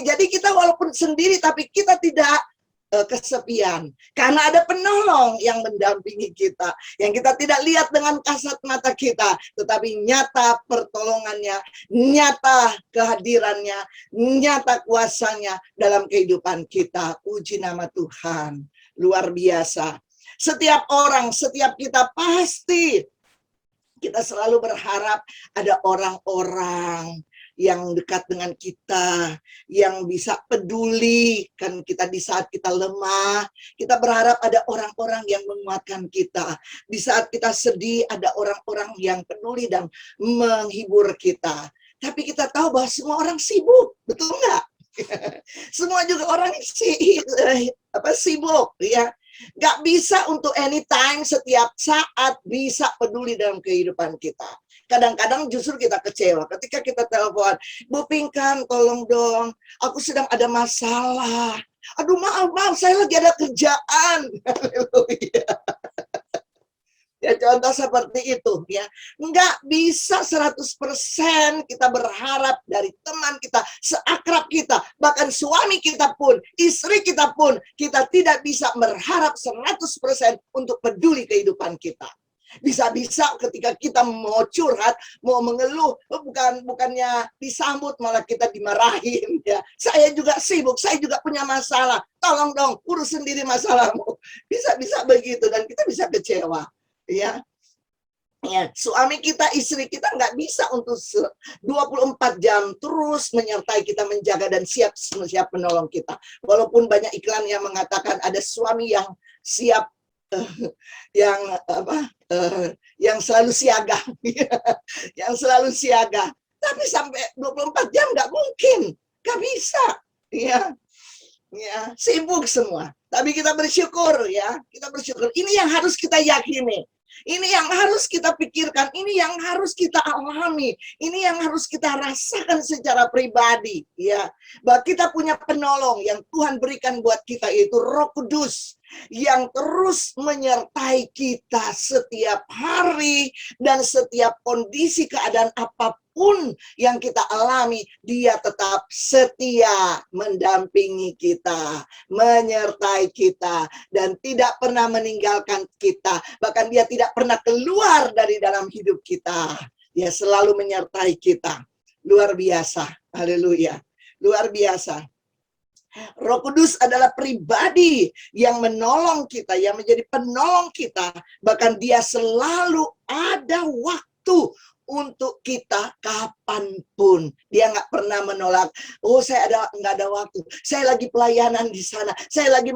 Jadi kita walaupun sendiri, tapi kita tidak kesepian. Karena ada penolong yang mendampingi kita. Yang kita tidak lihat dengan kasat mata kita. Tetapi nyata pertolongannya, nyata kehadirannya, nyata kuasanya dalam kehidupan kita. Puji nama Tuhan. Luar biasa. Setiap orang, setiap kita pasti kita selalu berharap ada orang-orang yang dekat dengan kita, yang bisa peduli kan kita di saat kita lemah. Kita berharap ada orang-orang yang menguatkan kita. Di saat kita sedih ada orang-orang yang peduli dan menghibur kita. Tapi kita tahu bahwa semua orang sibuk, betul nggak? Semua juga orang sibuk, ya. Nggak bisa untuk anytime, setiap saat bisa peduli dalam kehidupan kita. Kadang-kadang justru kita kecewa ketika kita telepon, Bu Pinkan, tolong dong, aku sedang ada masalah. Aduh maaf, saya lagi ada kerjaan. Haleluya. Ya, contoh seperti itu, ya. Nggak bisa 100% kita berharap dari teman kita, seakrab kita, bahkan suami kita pun, istri kita pun, kita tidak bisa berharap 100% untuk peduli kehidupan kita. Bisa-bisa ketika kita mau curhat, mau mengeluh, bukannya disambut, malah kita dimarahin, ya. Saya juga sibuk, saya juga punya masalah. Tolong dong, urus sendiri masalahmu. Bisa-bisa begitu, dan kita bisa kecewa, ya. Ya, suami kita, istri kita nggak bisa untuk 24 jam terus menyertai kita, menjaga dan siap menolong kita. Walaupun banyak iklan yang mengatakan ada suami yang siap, yang selalu siaga, yang selalu siaga. Tapi sampai 24 jam nggak mungkin, nggak bisa, ya. Ya, sibuk semua. Tapi kita bersyukur, ya. Kita bersyukur. Ini yang harus kita yakini. Ini yang harus kita pikirkan, ini yang harus kita alami, ini yang harus kita rasakan secara pribadi, ya. Bahwa kita punya penolong yang Tuhan berikan buat kita, yaitu Roh Kudus yang terus menyertai kita setiap hari dan setiap kondisi keadaan apapun yang kita alami. Dia tetap setia mendampingi kita, menyertai kita, dan tidak pernah meninggalkan kita. Bahkan dia tidak pernah keluar dari dalam hidup kita. Dia selalu menyertai kita. Luar biasa. Haleluya. Luar biasa. Roh Kudus adalah pribadi yang menolong kita, yang menjadi penolong kita. Bahkan dia selalu ada waktu untuk kita kapanpun. Dia nggak pernah menolak. Oh, saya nggak ada waktu. Saya lagi pelayanan di sana. Saya lagi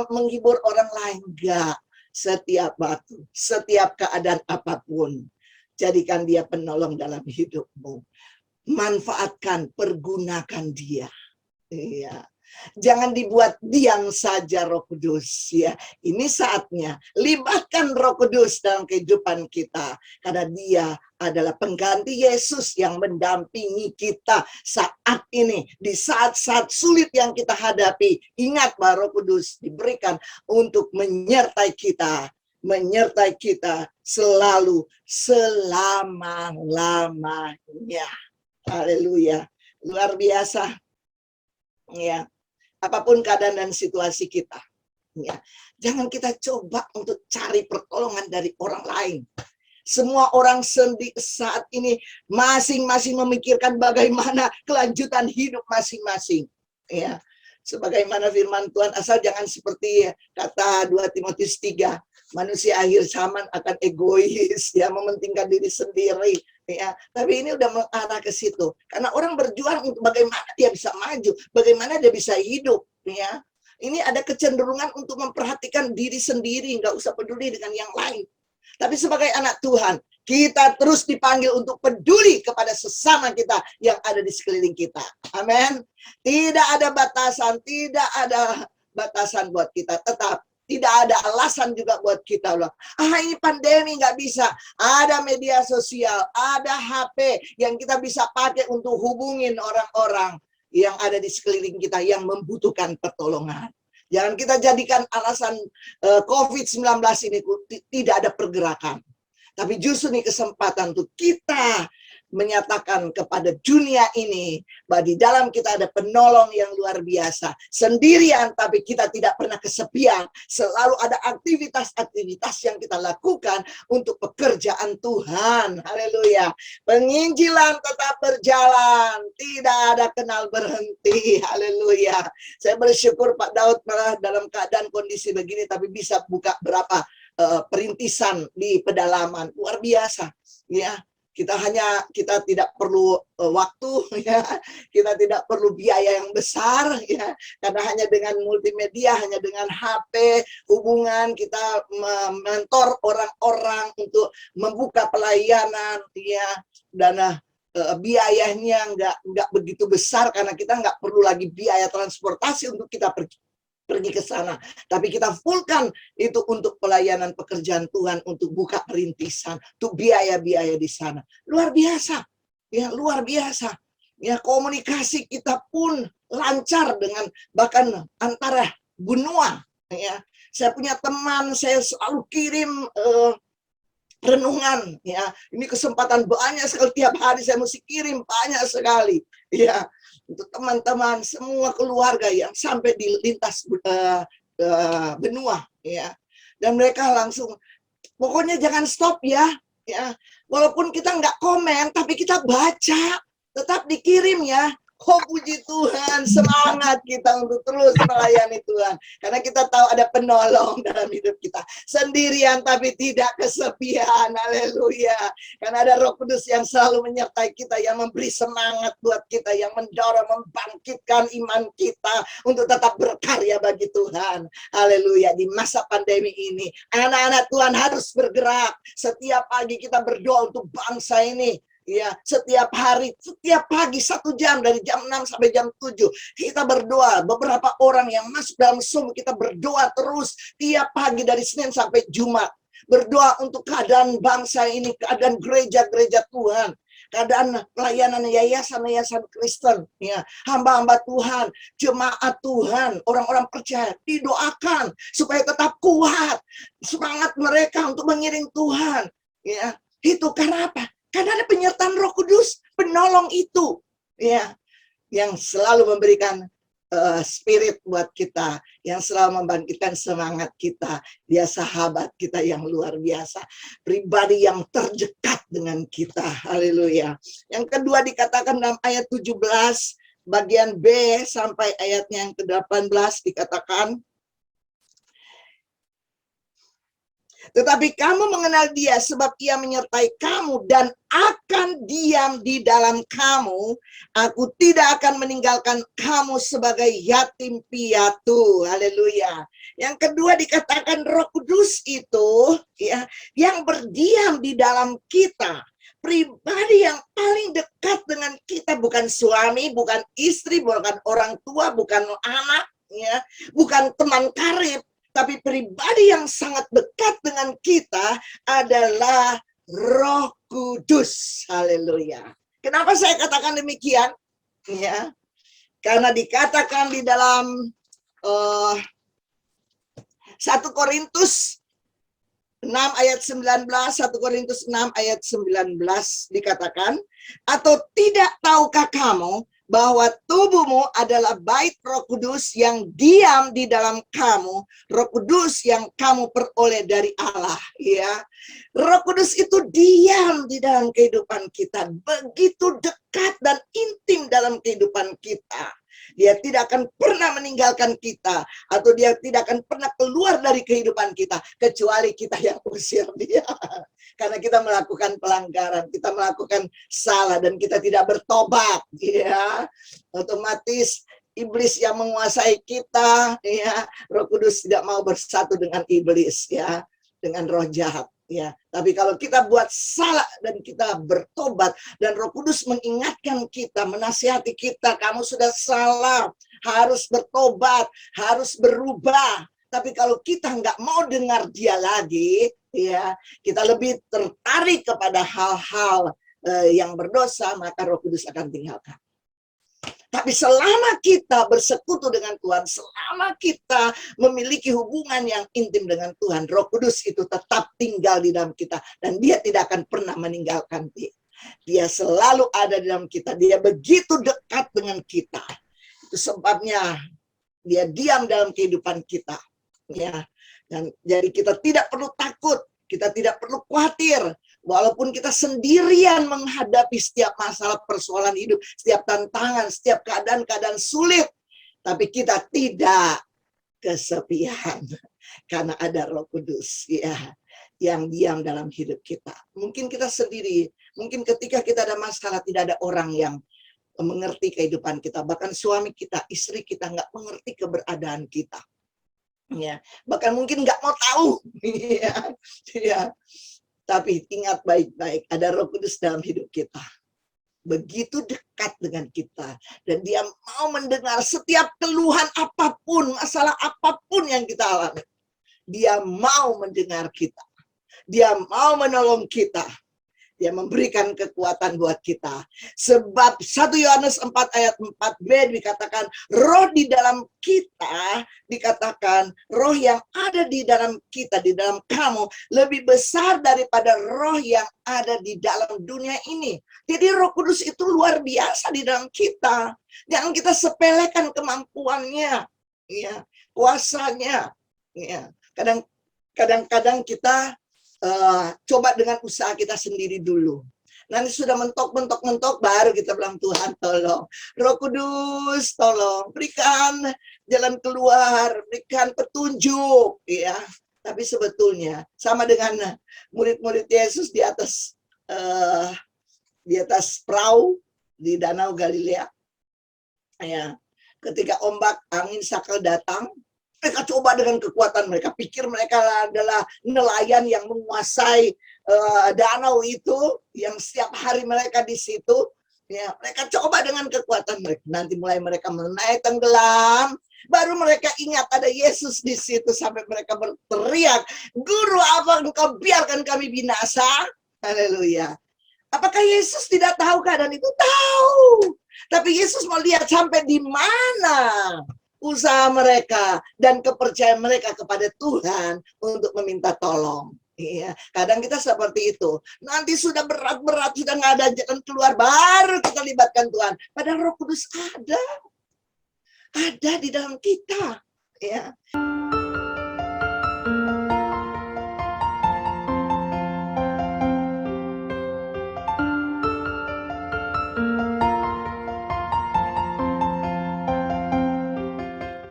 menghibur orang lain. Enggak. Setiap waktu, setiap keadaan apapun. Jadikan dia penolong dalam hidupmu. Manfaatkan, pergunakan dia. Iya. Jangan dibuat diam saja Roh Kudus, ya. Ini saatnya libatkan Roh Kudus dalam kehidupan kita, karena dia adalah pengganti Yesus yang mendampingi kita saat ini, di saat-saat sulit yang kita hadapi. Ingat bahwa Roh Kudus diberikan untuk menyertai kita selalu, selama-lamanya. Haleluya. Luar biasa. Ya, apapun keadaan dan situasi kita, ya, jangan kita coba untuk cari pertolongan dari orang lain. Semua orang saat ini masing-masing memikirkan bagaimana kelanjutan hidup masing-masing, ya. Sebagaimana firman Tuhan, asal jangan seperti kata 2 Timotius 3, manusia akhir zaman akan egois, ya, mementingkan diri sendiri, ya. Tapi ini udah mengarah ke situ, karena orang berjuang untuk bagaimana dia bisa maju, bagaimana dia bisa hidup, ya. Ini ada kecenderungan untuk memperhatikan diri sendiri, nggak usah peduli dengan yang lain. Tapi sebagai anak Tuhan, kita terus dipanggil untuk peduli kepada sesama kita yang ada di sekeliling kita. Amin. Tidak ada batasan, tidak ada batasan buat kita. Tetap tidak ada alasan juga buat kita loh. Ini pandemi nggak bisa. Ada media sosial, ada HP yang kita bisa pakai untuk hubungin orang-orang yang ada di sekeliling kita yang membutuhkan pertolongan. Jangan kita jadikan alasan COVID-19 ini tidak ada pergerakan. Tapi justru ini kesempatan untuk kita menyatakan kepada dunia ini bahwa di dalam kita ada penolong yang luar biasa. Sendirian tapi kita tidak pernah kesepian. Selalu ada aktivitas-aktivitas yang kita lakukan untuk pekerjaan Tuhan. Haleluya. Penginjilan tetap berjalan, tidak ada kenal berhenti. Haleluya. Saya bersyukur Pak Daud malah dalam keadaan kondisi begini tapi bisa buka berapa perintisan di pedalaman. Luar biasa. Ya, kita tidak perlu waktu, ya, kita tidak perlu biaya yang besar, ya, karena hanya dengan multimedia, hanya dengan HP, hubungan kita mentor orang-orang untuk membuka pelayanan, ya, dan biayanya nggak begitu besar karena kita nggak perlu lagi biaya transportasi untuk kita pergi ke sana, tapi kita fullkan itu untuk pelayanan pekerjaan Tuhan, untuk buka perintisan, untuk biaya-biaya di sana. Luar biasa, ya, luar biasa. Ya, komunikasi kita pun lancar dengan bahkan antara benua. Ya, saya punya teman, saya selalu kirim renungan, ya. Ini kesempatan banyak sekali, tiap hari saya mesti kirim banyak sekali, ya, untuk teman-teman semua keluarga yang sampai di lintas benua, ya. Dan mereka langsung, pokoknya jangan stop, ya, ya. Walaupun kita nggak komen, tapi kita baca, tetap dikirim, ya. Oh, puji Tuhan, semangat kita untuk terus melayani Tuhan. Karena kita tahu ada penolong dalam hidup kita. Sendirian tapi tidak kesepian, haleluya. Karena ada Roh Kudus yang selalu menyertai kita, yang memberi semangat buat kita, yang mendorong, membangkitkan iman kita untuk tetap berkarya bagi Tuhan. Haleluya, di masa pandemi ini, anak-anak Tuhan harus bergerak. Setiap pagi kita berdoa untuk bangsa ini. Ya, setiap hari, setiap pagi 1 jam dari jam 6 sampai jam 7 kita berdoa. Beberapa orang yang masuk dalam Zoom kita berdoa terus tiap pagi dari Senin sampai Jumat. Berdoa untuk keadaan bangsa ini, keadaan gereja-gereja Tuhan, keadaan pelayanan yayasan-yayasan Kristen, ya, hamba-hamba Tuhan, jemaat Tuhan, orang-orang percaya didoakan supaya tetap kuat semangat mereka untuk mengiring Tuhan. Ya, itu karena apa? Karena ada penyertaan Roh Kudus, penolong itu, ya, yang selalu memberikan spirit buat kita, yang selalu membangkitkan semangat kita. Dia sahabat kita yang luar biasa, pribadi yang terdekat dengan kita. Haleluya. Yang kedua dikatakan dalam ayat 17 bagian B sampai ayatnya yang ke-18 dikatakan, tetapi kamu mengenal Dia sebab Ia menyertai kamu dan akan diam di dalam kamu. Aku tidak akan meninggalkan kamu sebagai yatim piatu. Haleluya. Yang kedua dikatakan Roh Kudus itu, ya, yang berdiam di dalam kita. Pribadi yang paling dekat dengan kita, bukan suami, bukan istri, bukan orang tua, bukan anak, ya, bukan teman karib. Tapi pribadi yang sangat dekat dengan kita adalah Roh Kudus. Haleluya. Kenapa saya katakan demikian? Ya, karena dikatakan di dalam 1 Korintus 6 ayat 19, 1 Korintus 6 ayat 19 dikatakan, atau tidak tahukah kamu bahwa tubuhmu adalah bait Roh Kudus yang diam di dalam kamu, Roh Kudus yang kamu peroleh dari Allah, ya. Roh Kudus itu diam di dalam kehidupan kita, begitu dekat dan intim dalam kehidupan kita. Dia tidak akan pernah meninggalkan kita, atau dia tidak akan pernah keluar dari kehidupan kita, kecuali kita yang usir dia. Karena kita melakukan pelanggaran, kita melakukan salah, dan kita tidak bertobat, ya. Otomatis iblis yang menguasai kita, ya. Roh Kudus tidak mau bersatu dengan iblis, ya, dengan roh jahat. Ya, tapi kalau kita buat salah dan kita bertobat dan Roh Kudus mengingatkan kita, menasihati kita, kamu sudah salah, harus bertobat, harus berubah. Tapi kalau kita nggak mau dengar dia lagi, ya, kita lebih tertarik kepada hal-hal yang berdosa, maka Roh Kudus akan tinggalkan. Tapi selama kita bersekutu dengan Tuhan, selama kita memiliki hubungan yang intim dengan Tuhan, Roh Kudus itu tetap tinggal di dalam kita. Dan dia tidak akan pernah meninggalkan Dia selalu ada di dalam kita. Dia begitu dekat dengan kita. Itu sebabnya dia diam dalam kehidupan kita. Ya. Dan jadi kita tidak perlu takut, kita tidak perlu khawatir. Walaupun kita sendirian menghadapi setiap masalah persoalan hidup, setiap tantangan, setiap keadaan-keadaan sulit, tapi kita tidak kesepian karena ada Roh Kudus ya yang diam dalam hidup kita. Mungkin kita sendiri, mungkin ketika kita ada masalah tidak ada orang yang mengerti kehidupan kita, bahkan suami kita, istri kita nggak mengerti keberadaan kita. Ya, bahkan mungkin nggak mau tahu, ya. Tapi ingat baik-baik, ada Roh Kudus dalam hidup kita, begitu dekat dengan kita, dan dia mau mendengar setiap keluhan apapun, masalah apapun yang kita alami. Dia mau mendengar kita, dia mau menolong kita. Dia memberikan kekuatan buat kita. Sebab 1 Yohanes 4 ayat 4b dikatakan, roh di dalam kita, dikatakan roh yang ada di dalam kita, di dalam kamu, lebih besar daripada roh yang ada di dalam dunia ini. Jadi Roh Kudus itu luar biasa di dalam kita. Jangan kita sepelekan kemampuannya, ya, kuasanya. Ya. Kadang-kadang kita coba dengan usaha kita sendiri dulu. Nanti sudah mentok baru kita bilang, Tuhan tolong, Roh Kudus tolong, berikan jalan keluar, berikan petunjuk, ya. Tapi sebetulnya sama dengan murid-murid Yesus di atas perahu di Danau Galilea, ya. Ketika ombak angin sakal datang, mereka coba dengan kekuatan mereka, pikir mereka adalah nelayan yang menguasai danau itu, yang setiap hari mereka di situ. Ya, mereka coba dengan kekuatan mereka. Nanti mulai mereka menaik tenggelam, baru mereka ingat ada Yesus di situ, sampai mereka berteriak, Guru, apa engkau biarkan kami binasa? Haleluya. Apakah Yesus tidak tahu keadaan itu? Tahu. Tapi Yesus mau lihat sampai di mana usaha mereka dan kepercayaan mereka kepada Tuhan untuk meminta tolong. Iya, kadang kita seperti itu. Nanti sudah berat-berat, sudah nggak ada jalan keluar, baru kita libatkan Tuhan. Padahal Roh Kudus ada di dalam kita. Ya.